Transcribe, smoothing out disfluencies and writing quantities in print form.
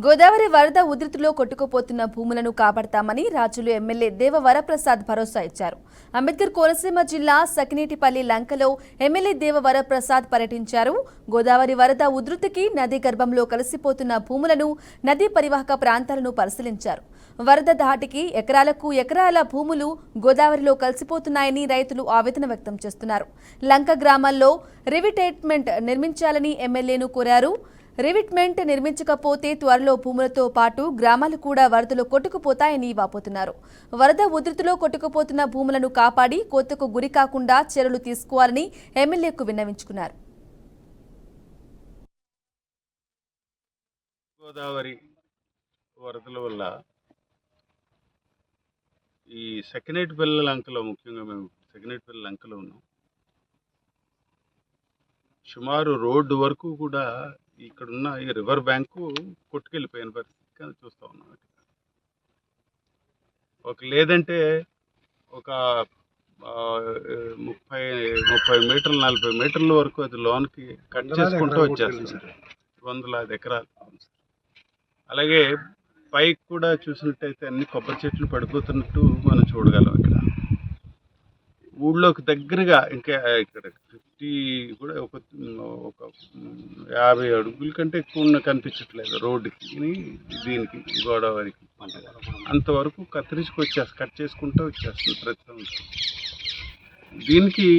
గోదావరి వరద ఉధృతిలో కొట్టుకుపోతున్న భూములను కాపాడతామని రాజులు ఎమ్మెల్యే దేవ వరప్రసాద్ భరోసా ఇచ్చారు. అంబేద్కర్ కోనసీమ జిల్లా సకినేటిపల్లి లంకలో ఎమ్మెల్యే దేవ వరప్రసాద్ పర్యటించారు. గోదావరి వరద ఉధృతికి నది గర్భంలో కలిసిపోతున్న భూములను, నదీ పరివాహక ప్రాంతాలను పరిశీలించారు. వరద ధాటికి ఎకరాల భూములు గోదావరిలో కలిసిపోతున్నాయని రైతులు ఆవేదన వ్యక్తం చేస్తున్నారు. లంక గ్రామాల్లో రివిటేట్మెంట్ నిర్మించాలని ఎమ్మెల్యేను కోరారు. రివిట్మెంట్ నిర్మించకపోతే త్వరలో భూములతో పాటు గ్రామాలు కూడా వరదలో కొట్టుకుపోతాయని వాపోతున్నారు. వరద ఉధృతిలో కొట్టుకుపోతున్న భూములను కాపాడి కోతకు గురి కాకుండా చర్యలు తీసుకోవాలని ఎమ్మెల్యేకు విన్నవించుకున్నారు. గోదావరి వరదల వల్ల ఈ సకినేటిపల్లి లంకలో, ముఖ్యంగా మేము సకినేటిపల్లి లంకలో ఉన్నాం. సుమారు రోడ్డు వరకు కూడా ఇక్కడున్న ఈ రివర్ బ్యాంకు కొట్టుకెళ్ళిపోయిన పరిస్థితి చూస్తూ ఉన్నాం. లేదంటే ఒక 30 మీటర్లు 40 మీటర్ల వరకు అది లోన్కి కట్ చేసుకుంటూ వచ్చేస్తుంది. 100 ఎకరాలు. అలాగే పైకి కూడా చూసినట్టయితే అన్ని కొబ్బరి చెట్లు పడిపోతున్నట్టు మనం చూడగలం. ఇక్కడ ఊళ్ళోకి దగ్గరగా ఇంకా ఇక్కడ 50 కూడా ఒక 50 అడుగుల కంటే ఎక్కువ కనిపించట్లేదు రోడ్డుకి, దీనికి గోదావరికి. అంతవరకు కట్ చేసుకుంటూ వచ్చేస్తుంది ప్రతి సంవత్సరం. దీనికి